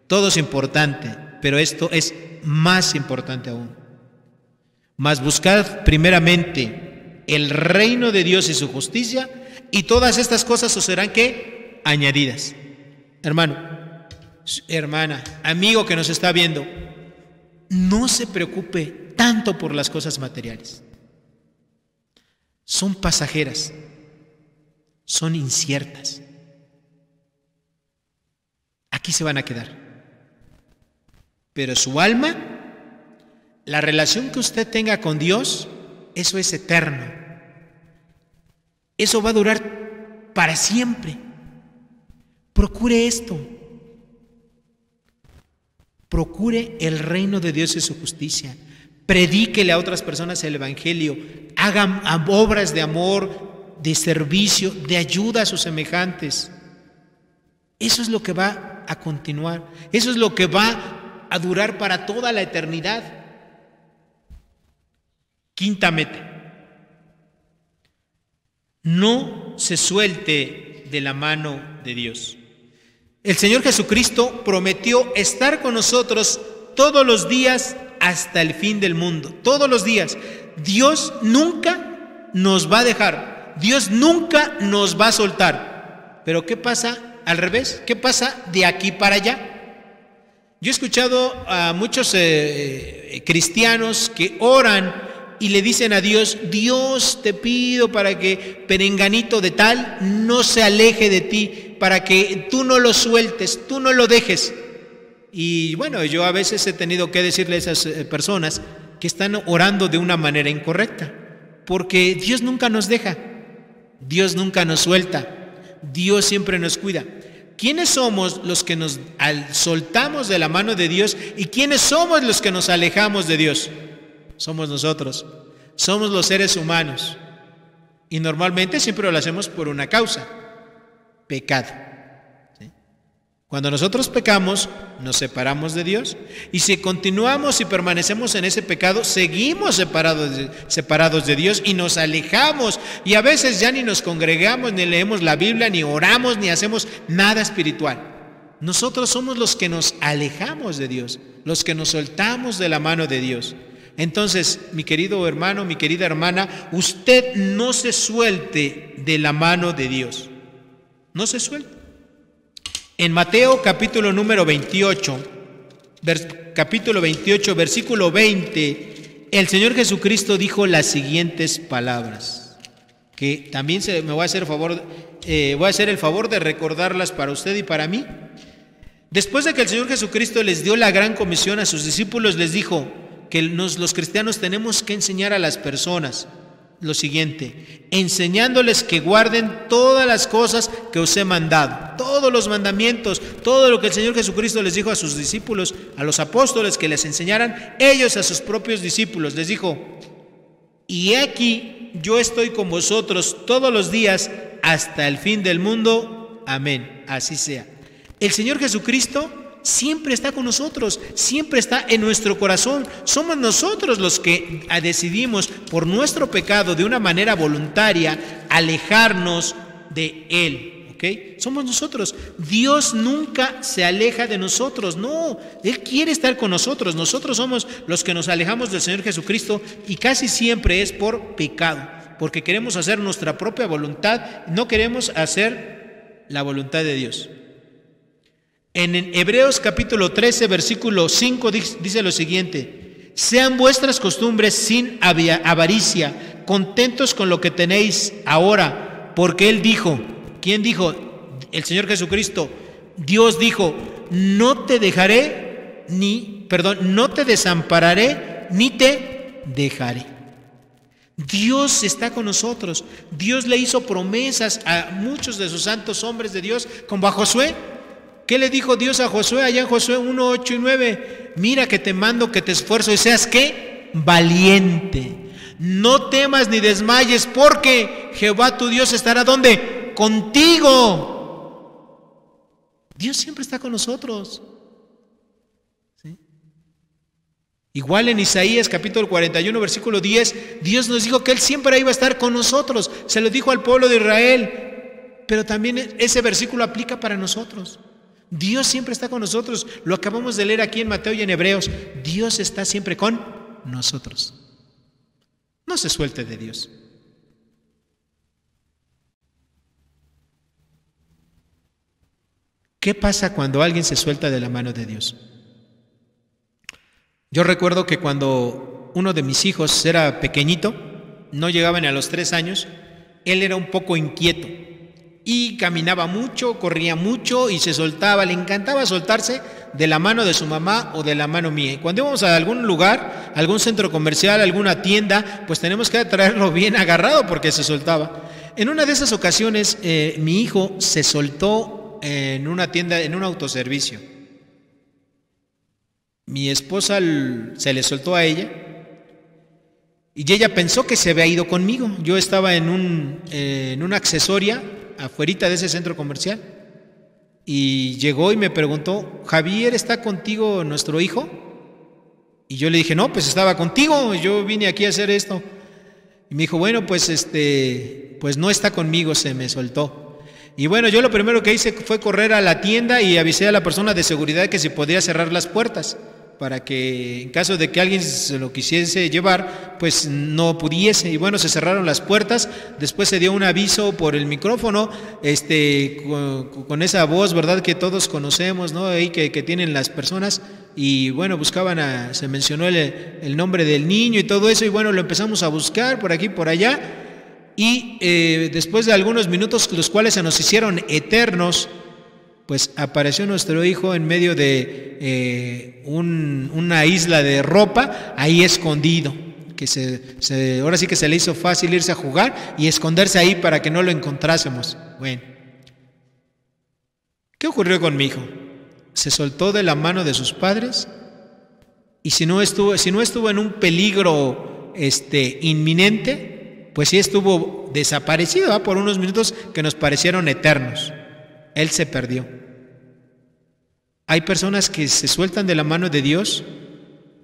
todo es importante, pero esto es más importante aún. Mas buscad primeramente el reino de Dios y su justicia, y todas estas cosas os serán ¿qué? Añadidas. Hermano, hermana, amigo que nos está viendo, no se preocupe tanto por las cosas materiales. Son pasajeras, son inciertas. Aquí se van a quedar. Pero su alma, la relación que usted tenga con Dios, eso es eterno. Eso va a durar para siempre. Procure esto. Procure el reino de Dios y su justicia. Predíquele a otras personas el evangelio. Hagan obras de amor, de servicio, de ayuda a sus semejantes. Eso es lo que va a continuar. Eso es lo que va a durar para toda la eternidad. Quinta meta: no se suelte de la mano de Dios. El Señor Jesucristo prometió estar con nosotros todos los días hasta el fin del mundo. Todos los días. Dios nunca nos va a dejar. Dios nunca nos va a soltar. Pero ¿qué pasa al revés? ¿Qué pasa de aquí para allá? Yo he escuchado a muchos cristianos que oran y le dicen a Dios: Dios, te pido para que perenganito de tal no se aleje de ti, para que tú no lo sueltes, tú no lo dejes. Y bueno, yo a veces he tenido que decirle a esas personas que están orando de una manera incorrecta, porque Dios nunca nos deja, Dios nunca nos suelta, Dios siempre nos cuida. ¿Quiénes somos los que nos soltamos de la mano de Dios y quiénes somos los que nos alejamos de Dios? Somos nosotros, somos los seres humanos, y normalmente siempre lo hacemos por una causa: pecado. ¿Sí? Cuando nosotros pecamos, nos separamos de Dios, y si continuamos y permanecemos en ese pecado, seguimos separados de Dios y nos alejamos, y a veces ya ni nos congregamos, ni leemos la Biblia, ni oramos, ni hacemos nada espiritual. Nosotros somos los que nos alejamos de Dios, los que nos soltamos de la mano de Dios. Entonces, mi querido hermano, mi querida hermana, usted no se suelte de la mano de Dios. No se suelte. En Mateo capítulo número 28, versículo 20, el Señor Jesucristo dijo las siguientes palabras, que también me voy a hacer el favor de recordarlas para usted y para mí. Después de que el Señor Jesucristo les dio la gran comisión a sus discípulos, les dijo que los cristianos tenemos que enseñar a las personas lo siguiente: enseñándoles que guarden todas las cosas que os he mandado, todos los mandamientos, todo lo que el Señor Jesucristo les dijo a sus discípulos, a los apóstoles, que les enseñaran ellos a sus propios discípulos. Les dijo: y he aquí, yo estoy con vosotros todos los días hasta el fin del mundo. Amén. Así sea. El Señor Jesucristo siempre está con nosotros, siempre está en nuestro corazón. Somos nosotros los que decidimos por nuestro pecado, de una manera voluntaria, alejarnos de Él, ¿ok? Somos nosotros. Dios nunca se aleja de nosotros, no. Él quiere estar con nosotros. Nosotros somos los que nos alejamos del Señor Jesucristo, y casi siempre es por pecado, porque queremos hacer nuestra propia voluntad, no queremos hacer la voluntad de Dios. En Hebreos capítulo 13, versículo 5 dice lo siguiente: sean vuestras costumbres sin avaricia, contentos con lo que tenéis ahora, porque Él dijo. ¿Quién dijo? El Señor Jesucristo. Dios dijo: no te desampararé ni te dejaré. Dios está con nosotros. Dios le hizo promesas a muchos de sus santos hombres de Dios, como a Josué. ¿Qué le dijo Dios a Josué allá en Josué 1, 8 y 9? Mira que te mando que te esfuerzo y seas ¿qué? Valiente. No temas ni desmayes, porque Jehová tu Dios estará ¿dónde? Contigo. Dios siempre está con nosotros. ¿Sí? Igual en Isaías capítulo 41, versículo 10, Dios nos dijo que Él siempre iba a estar con nosotros. Se lo dijo al pueblo de Israel, pero también ese versículo aplica para nosotros. Dios siempre está con nosotros. Lo acabamos de leer aquí en Mateo y en Hebreos. Dios está siempre con nosotros. No se suelte de Dios. ¿Qué pasa cuando alguien se suelta de la mano de Dios? Yo recuerdo que cuando uno de mis hijos era pequeñito, no llegaban a los 3 años, él era un poco inquieto. Y caminaba mucho, corría mucho y se soltaba. Le encantaba soltarse de la mano de su mamá o de la mano mía. Y cuando íbamos a algún lugar, algún centro comercial, alguna tienda, pues tenemos que traerlo bien agarrado porque se soltaba. En una de esas ocasiones, mi hijo se soltó en una tienda, en un autoservicio. Mi esposa se le soltó a ella y ella pensó que se había ido conmigo. Yo estaba en una accesoria afuerita de ese centro comercial, y llegó y me preguntó, ¿Javier está contigo nuestro hijo? Y yo le dije, no, pues estaba contigo, yo vine aquí a hacer esto. Y me dijo, bueno, pues pues no está conmigo, se me soltó. Y bueno, yo lo primero que hice fue correr a la tienda y avisé a la persona de seguridad que si podía cerrar las puertas, para que en caso de que alguien se lo quisiese llevar, pues no pudiese. Y bueno, se cerraron las puertas. Después se dio un aviso por el micrófono, con esa voz, ¿verdad?, que todos conocemos, ¿no?, ahí que tienen las personas. Y bueno, se mencionó el nombre del niño y todo eso. Y bueno, lo empezamos a buscar por aquí, por allá. Y después de algunos minutos, los cuales se nos hicieron eternos, pues apareció nuestro hijo en medio de una isla de ropa, ahí escondido, que ahora sí que se le hizo fácil irse a jugar y esconderse ahí para que no lo encontrásemos. Bueno, ¿qué ocurrió con mi hijo? Se soltó de la mano de sus padres, y si no estuvo en un peligro inminente, pues sí estuvo desaparecido, por unos minutos que nos parecieron eternos. Él se perdió. Hay personas que se sueltan de la mano de Dios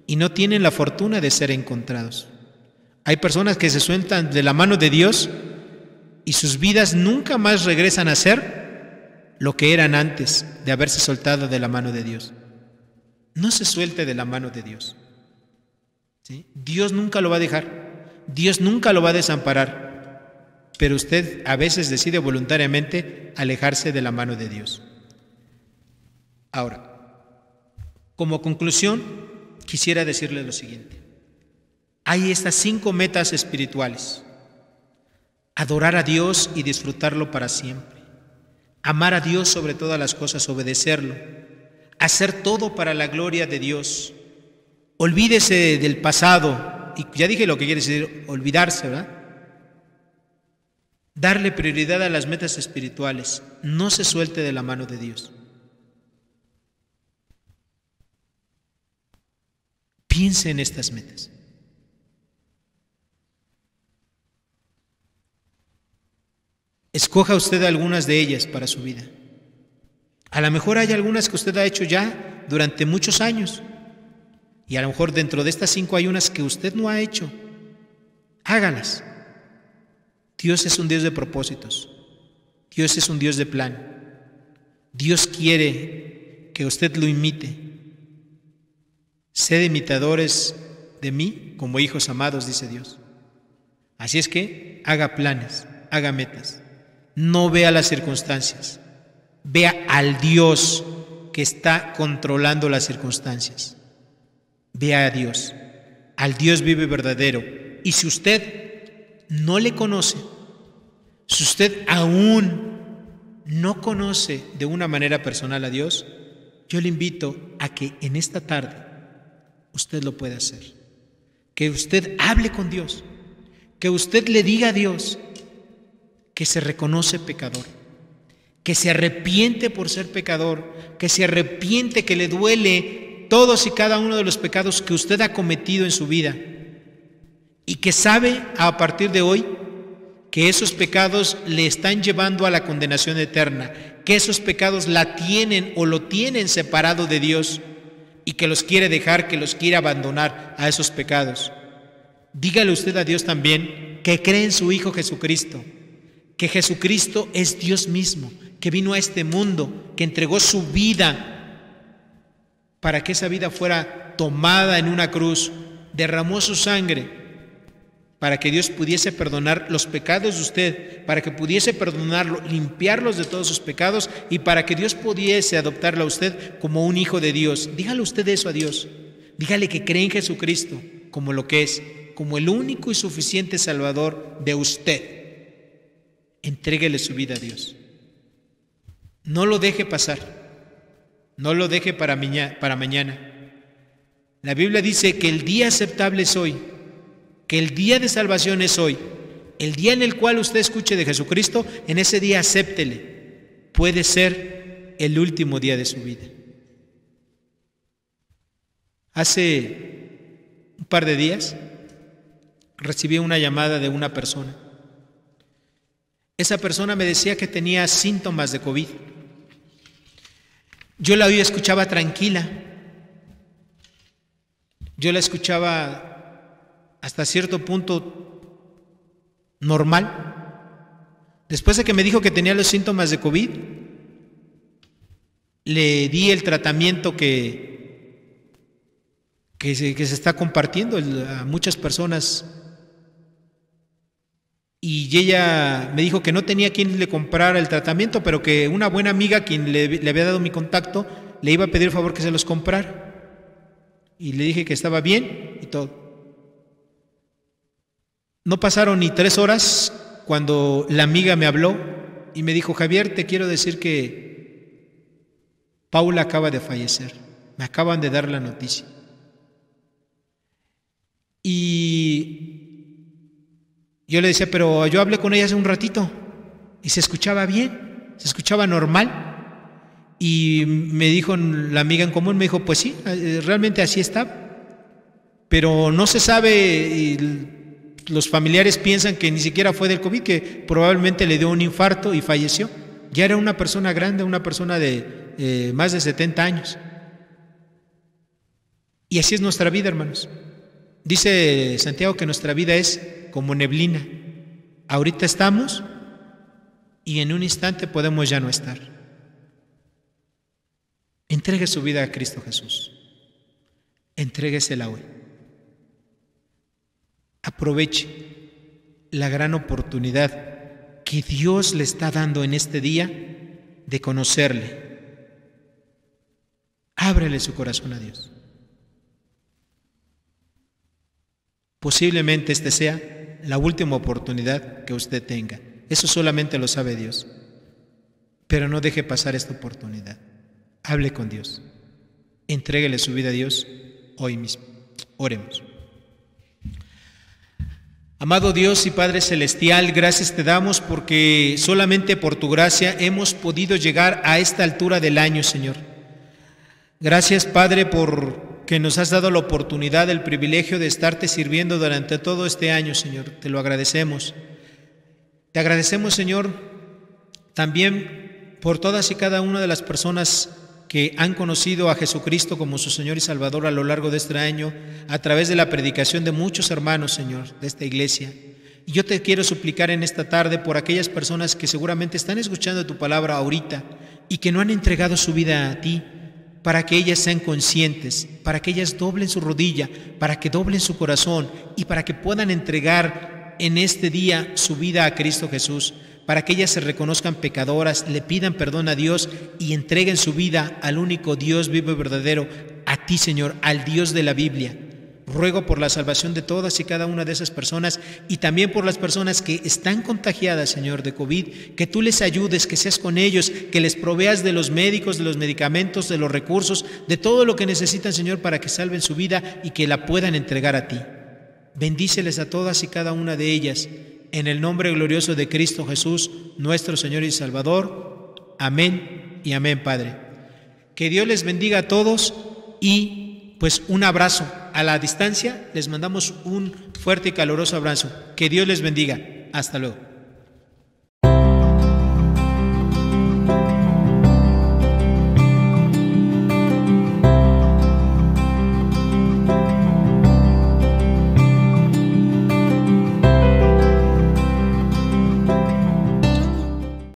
y no tienen la fortuna de ser encontrados. Hay personas que se sueltan de la mano de Dios y sus vidas nunca más regresan a ser lo que eran antes de haberse soltado de la mano de Dios. No se suelte de la mano de Dios, ¿sí? Dios nunca lo va a dejar, Dios nunca lo va a desamparar. Pero usted a veces decide voluntariamente alejarse de la mano de Dios. Ahora, como conclusión, quisiera decirle lo siguiente. Hay estas 5 metas espirituales: adorar a Dios y disfrutarlo para siempre, amar a Dios sobre todas las cosas, obedecerlo, hacer todo para la gloria de Dios, olvídese del pasado, y ya dije lo que quiere decir olvidarse, ¿verdad? Darle prioridad a las metas espirituales. No se suelte de la mano de Dios. Piense en estas metas. Escoja usted algunas de ellas para su vida. A lo mejor hay algunas que usted ha hecho ya durante muchos años, y a lo mejor dentro de estas 5 hay unas que usted no ha hecho. Hágalas. Dios es un Dios de propósitos. Dios es un Dios de plan. Dios quiere que usted lo imite. Sed imitadores de mí como hijos amados, dice Dios. Así es que haga planes, haga metas. No vea las circunstancias. Vea al Dios que está controlando las circunstancias. Vea a Dios, al Dios vivo y verdadero. Y si usted no le conoce, si usted aún no conoce de una manera personal a Dios, yo le invito a que en esta tarde usted lo pueda hacer. Que usted hable con Dios, que usted le diga a Dios que se reconoce pecador, que se arrepiente por ser pecador, que se arrepiente, que le duele todos y cada uno de los pecados que usted ha cometido en su vida, y que sabe a partir de hoy que esos pecados le están llevando a la condenación eterna, que esos pecados la tienen o lo tienen separado de Dios, y que los quiere dejar, que los quiere abandonar a esos pecados. Dígale usted a Dios también que cree en su Hijo Jesucristo, que Jesucristo es Dios mismo, que vino a este mundo, que entregó su vida para que esa vida fuera tomada en una cruz, derramó su sangre para que Dios pudiese perdonar los pecados de usted, para que pudiese perdonarlo, limpiarlos de todos sus pecados, y para que Dios pudiese adoptarlo a usted como un hijo de Dios. Dígale usted eso a Dios. Dígale que cree en Jesucristo como lo que es, como el único y suficiente Salvador de usted. Entréguele su vida a Dios. No lo deje pasar. No lo deje para mañana. La Biblia dice que el día aceptable es hoy, que el día de salvación es hoy. El día en el cual usted escuche de Jesucristo, en ese día acéptele. Puede ser el último día de su vida. Hace un par de días recibí una llamada de una persona. Esa persona me decía que tenía síntomas de COVID. Yo la escuchaba tranquila, yo la escuchaba hasta cierto punto normal. Después de que me dijo que tenía los síntomas de COVID, le di el tratamiento que se está compartiendo a muchas personas, y ella me dijo que no tenía quien le comprara el tratamiento, pero que una buena amiga, quien le había dado mi contacto, le iba a pedir el favor que se los comprara, y le dije que estaba bien y todo. No pasaron ni 3 horas cuando la amiga me habló y me dijo: Javier, te quiero decir que Paula acaba de fallecer, me acaban de dar la noticia. Y yo le decía: pero yo hablé con ella hace un ratito y se escuchaba bien, se escuchaba normal. Y me dijo la amiga en común, me dijo: pues sí, realmente así está, pero no se sabe, y los familiares piensan que ni siquiera fue del COVID, que probablemente le dio un infarto y falleció. Ya era una persona grande, una persona de más de 70 años. Y así es nuestra vida, hermanos. Dice Santiago que nuestra vida es como neblina. Ahorita estamos y en un instante podemos ya no estar. Entregue su vida a Cristo Jesús. Entréguesela hoy. Aproveche la gran oportunidad que Dios le está dando en este día de conocerle. Ábrele su corazón a Dios. Posiblemente esta sea la última oportunidad que usted tenga. Eso solamente lo sabe Dios. Pero no deje pasar esta oportunidad. Hable con Dios. Entréguele su vida a Dios hoy mismo. Oremos. Amado Dios y Padre Celestial, gracias te damos porque solamente por tu gracia hemos podido llegar a esta altura del año, Señor. Gracias, Padre, porque nos has dado la oportunidad, el privilegio de estarte sirviendo durante todo este año, Señor. Te lo agradecemos. Te agradecemos, Señor, también por todas y cada una de las personas que han conocido a Jesucristo como su Señor y Salvador a lo largo de este año, a través de la predicación de muchos hermanos, Señor, de esta iglesia. Y yo te quiero suplicar en esta tarde por aquellas personas que seguramente están escuchando tu palabra ahorita y que no han entregado su vida a ti, para que ellas sean conscientes, para que ellas doblen su rodilla, para que doblen su corazón y para que puedan entregar en este día su vida a Cristo Jesús, para que ellas se reconozcan pecadoras, le pidan perdón a Dios y entreguen su vida al único Dios vivo y verdadero, a ti, Señor, al Dios de la Biblia. Ruego por la salvación de todas y cada una de esas personas y también por las personas que están contagiadas, Señor, de COVID, que tú les ayudes, que seas con ellos, que les proveas de los médicos, de los medicamentos, de los recursos, de todo lo que necesitan, Señor, para que salven su vida y que la puedan entregar a ti. Bendíceles a todas y cada una de ellas, en el nombre glorioso de Cristo Jesús, nuestro Señor y Salvador. Amén y amén, Padre. Que Dios les bendiga a todos y pues un abrazo a la distancia. Les mandamos un fuerte y caluroso abrazo. Que Dios les bendiga. Hasta luego.